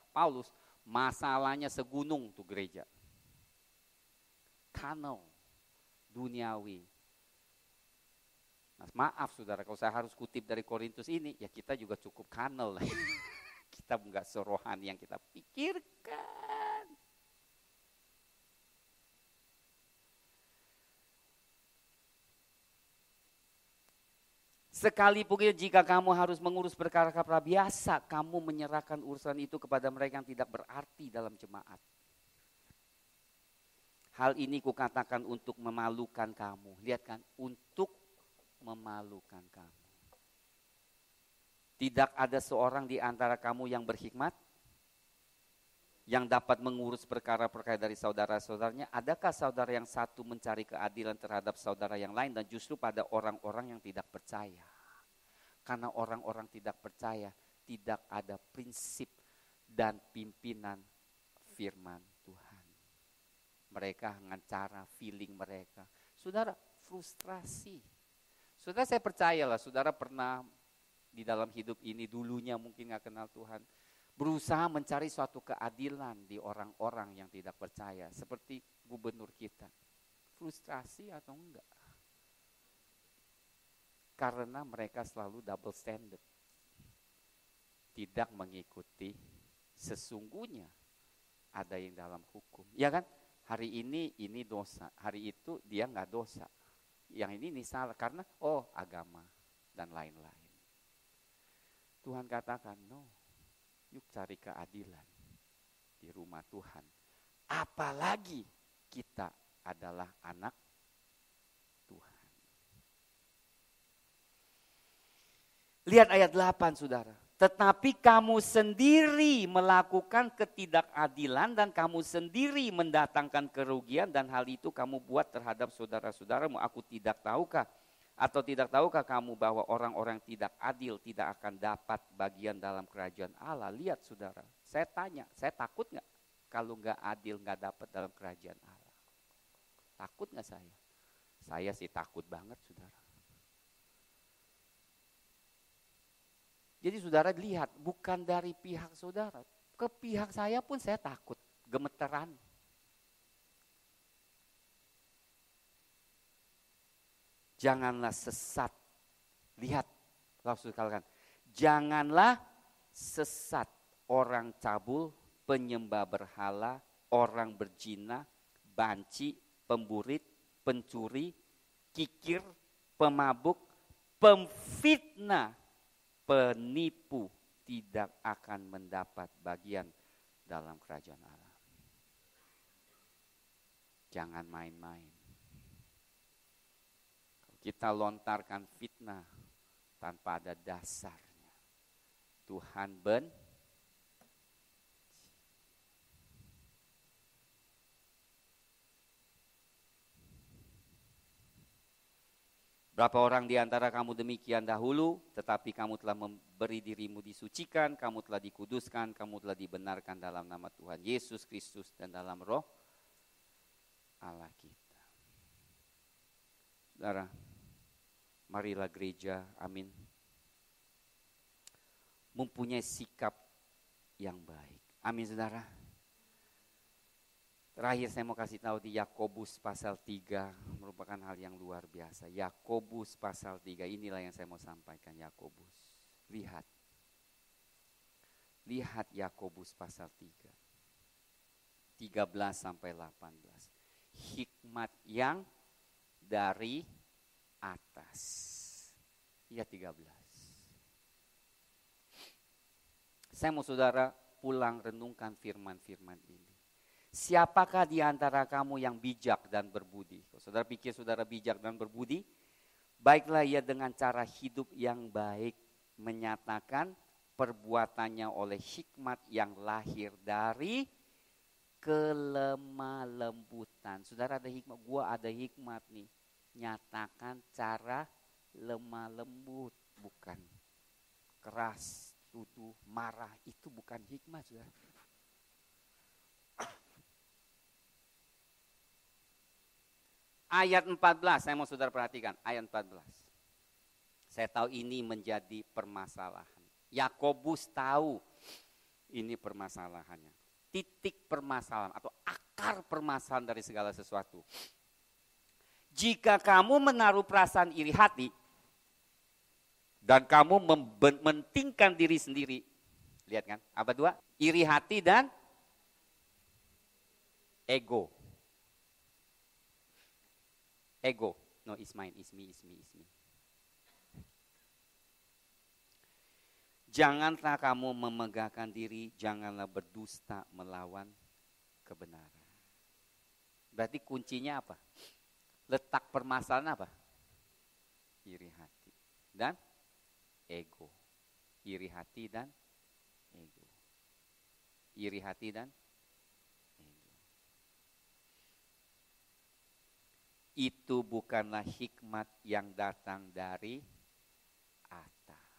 Paulus, masalahnya segunung tuh gereja. Kanal, duniawi. Nah, maaf saudara, kalau saya harus kutip dari Korintus ini, ya kita juga cukup kanal. Kita enggak serohani yang kita pikirkan. Sekalipun jika kamu harus mengurus perkara-perkara biasa, kamu menyerahkan urusan itu kepada mereka yang tidak berarti dalam jemaat. Hal ini kukatakan untuk memalukan kamu. Lihat kan, untuk memalukan kamu. Tidak ada seorang di antara kamu yang berhikmat, yang dapat mengurus perkara-perkara dari saudara-saudaranya. Adakah saudara yang satu mencari keadilan terhadap saudara yang lain, dan justru pada orang-orang yang tidak percaya. Karena orang-orang tidak percaya, tidak ada prinsip dan pimpinan firman Tuhan. Mereka dengan cara feeling mereka. Saudara, frustrasi. Saudara, saya percayalah saudara pernah di dalam hidup ini dulunya mungkin gak kenal Tuhan, berusaha mencari suatu keadilan di orang-orang yang tidak percaya. Seperti gubernur kita. Frustrasi atau enggak? Karena mereka selalu double standard. Tidak mengikuti sesungguhnya ada yang dalam hukum. Ya kan? Hari ini dosa, hari itu dia enggak dosa. Yang ini salah karena agama dan lain-lain. Tuhan katakan, no, yuk cari keadilan di rumah Tuhan. Apalagi kita adalah anak Tuhan. Lihat ayat 8 saudara. Tetapi kamu sendiri melakukan ketidakadilan dan kamu sendiri mendatangkan kerugian, dan hal itu kamu buat terhadap saudara-saudaramu. Aku tidak tahukah? Atau tidak tahukah kamu bahwa orang-orang tidak adil tidak akan dapat bagian dalam kerajaan Allah? Lihat saudara, saya tanya, saya takut gak kalau gak adil gak dapat dalam kerajaan Allah? Takut gak saya? Saya sih takut banget saudara. Jadi saudara lihat, bukan dari pihak saudara, ke pihak saya pun saya takut, gemeteran. Janganlah sesat. Lihat, langsung katakan, janganlah sesat orang cabul, penyembah berhala, orang berzina, banci, pemburit, pencuri, kikir, pemabuk, pemfitnah, penipu tidak akan mendapat bagian dalam kerajaan Allah. Jangan main-main. Kita lontarkan fitnah tanpa ada dasarnya. Tuhan benci. Berapa orang di antara kamu demikian dahulu, tetapi kamu telah memberi dirimu disucikan, kamu telah dikuduskan, kamu telah dibenarkan dalam nama Tuhan Yesus Kristus dan dalam roh Allah kita. Saudara, marilah gereja, amin, mempunyai sikap yang baik. Amin saudara. Terakhir saya mau kasih tahu di Yakobus pasal 3, merupakan hal yang luar biasa. Yakobus pasal 3, inilah yang saya mau sampaikan. Yakobus, lihat Yakobus pasal 3, 13 sampai 18. Hikmat yang dari atas. Ya 13. Saya mau saudara pulang renungkan firman-firman ini. Siapakah di antara kamu yang bijak dan berbudi? Kalau saudara pikir saudara bijak dan berbudi, baiklah ia dengan cara hidup yang baik menyatakan perbuatannya oleh hikmat yang lahir dari kelemah lembutan. Saudara ada hikmat, gua ada hikmat nih. Nyatakan cara lemah lembut, bukan keras, tuduh, marah. Itu bukan hikmat saudara. Ayat 14, saya mau saudara perhatikan, ayat 14. Saya tahu ini menjadi permasalahan. Yakobus tahu ini permasalahannya. Titik permasalahan atau akar permasalahan dari segala sesuatu. Jika kamu menaruh perasaan iri hati dan kamu mementingkan diri sendiri, lihat kan, apa dua? Iri hati dan ego. Ego, no, it's mine, it's me. Janganlah kamu memegahkan diri, janganlah berdusta melawan kebenaran. Berarti kuncinya apa? Letak permasalahan apa? Iri hati dan ego. Iri hati dan ego. Iri hati dan ego. Itu bukanlah hikmat yang datang dari atas.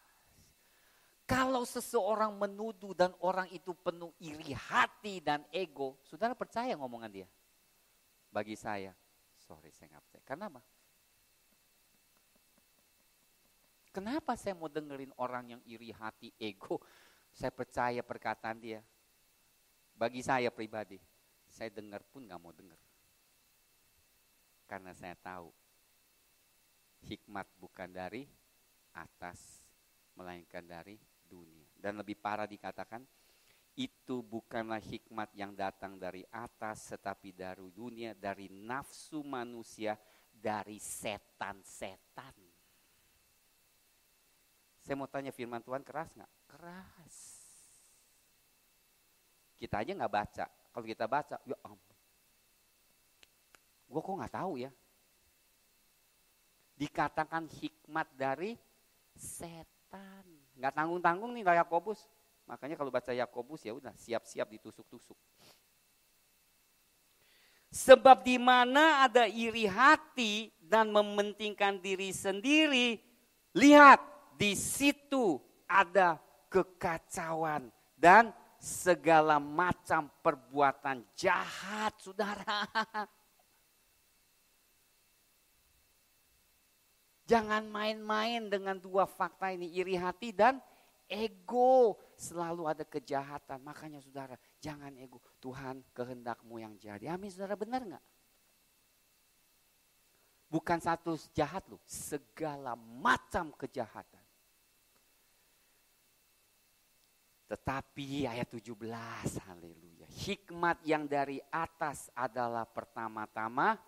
Kalau seseorang menuduh dan orang itu penuh iri hati dan ego, saudara percaya ngomongan dia? Bagi saya, sorry saya nggak percaya. Kenapa? Kenapa saya mau dengerin orang yang iri hati, ego? Saya percaya perkataan dia. Bagi saya pribadi, saya dengar pun gak mau dengar. Karena saya tahu, hikmat bukan dari atas, melainkan dari dunia. Dan lebih parah dikatakan, itu bukanlah hikmat yang datang dari atas, tetapi dari dunia, dari nafsu manusia, dari setan-setan. Saya mau tanya, firman Tuhan keras gak? Keras. Kita aja gak baca. Kalau kita baca, ya ampun. Gue kok gak tahu ya. Dikatakan hikmat dari setan. Gak tanggung-tanggung nih Yakobus. Makanya kalau baca Yakobus ya udah siap-siap ditusuk-tusuk. Sebab di mana ada iri hati dan mementingkan diri sendiri, lihat, di situ ada kekacauan dan segala macam perbuatan jahat, saudara. Jangan main-main dengan dua fakta ini, iri hati dan ego. Selalu ada kejahatan. Makanya saudara, jangan ego. Tuhan, kehendakmu yang jadi. Amin, saudara, benar gak? Bukan satu jahat loh, segala macam kejahatan. Tetapi ayat 17, haleluya. Hikmat yang dari atas adalah pertama-tama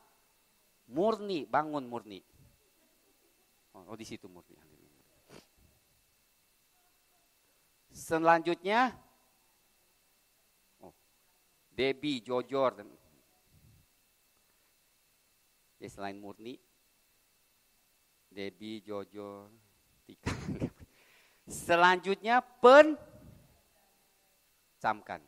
murni, bangun murni. Oh di situ murni, haleluya. Selanjutnya, Debbie, Jojor, dan ya, selain murni, Debbie, Jojor, Tika. Selanjutnya camkan.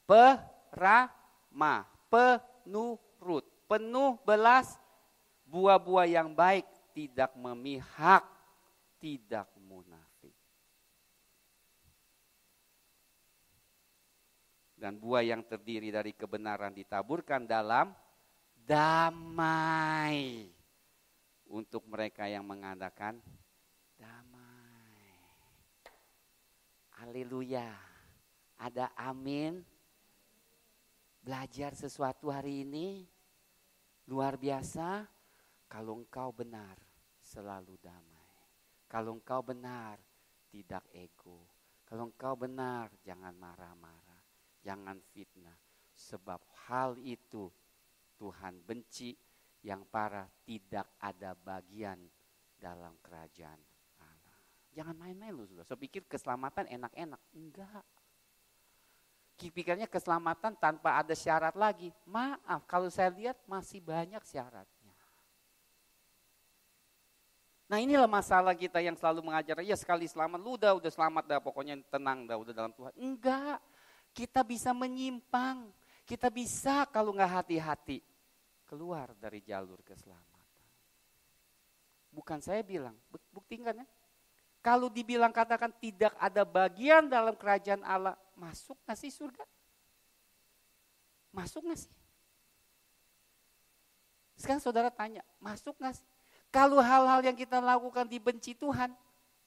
Perama, penurut, penuh belas, buah-buah yang baik, tidak memihak, tidak munafik. Dan buah yang terdiri dari kebenaran ditaburkan dalam damai untuk mereka yang mengadakan damai. Haleluya. Ada amin. Belajar sesuatu hari ini luar biasa. Kalau engkau benar, selalu damai. Kalau engkau benar, tidak ego. Kalau engkau benar, jangan marah-marah, jangan fitnah. Sebab hal itu Tuhan benci, yang parah tidak ada bagian dalam kerajaan Allah. Jangan main-main loh, saudara. Saya pikir keselamatan enak-enak. Enggak. Pikirnya keselamatan tanpa ada syarat lagi. Maaf, kalau saya lihat masih banyak syaratnya. Nah inilah masalah kita yang selalu mengajar, ya sekali selamat, lu udah selamat dah, pokoknya tenang dah, udah dalam Tuhan. Enggak, kita bisa menyimpang. Kita bisa kalau nggak hati-hati keluar dari jalur keselamatan. Bukan saya bilang, buktikan ya. Kalau dibilang katakan tidak ada bagian dalam kerajaan Allah, masuk gak sih surga? Masuk gak sih? Sekarang saudara tanya, masuk gak sih? Kalau hal-hal yang kita lakukan dibenci Tuhan,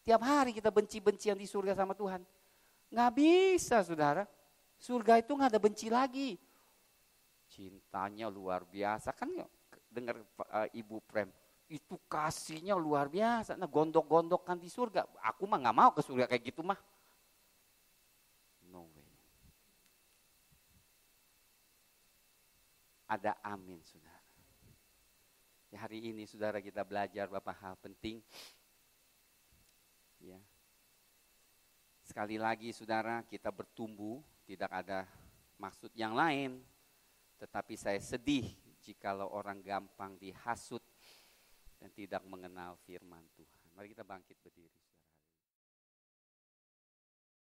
tiap hari kita benci-bencian di surga sama Tuhan. Gak bisa saudara, surga itu gak ada benci lagi. Cintanya luar biasa, kan dengar Ibu Prem. Itu kasihnya luar biasa. Nah gondok-gondokkan di surga. Aku mah gak mau ke surga kayak gitu mah. No way. Ada amin saudara. Ya, hari ini saudara kita belajar beberapa hal penting. Ya. Sekali lagi saudara kita bertumbuh. Tidak ada maksud yang lain. Tetapi saya sedih jikalau orang gampang dihasut dan tidak mengenal firman Tuhan. Mari kita bangkit berdiri.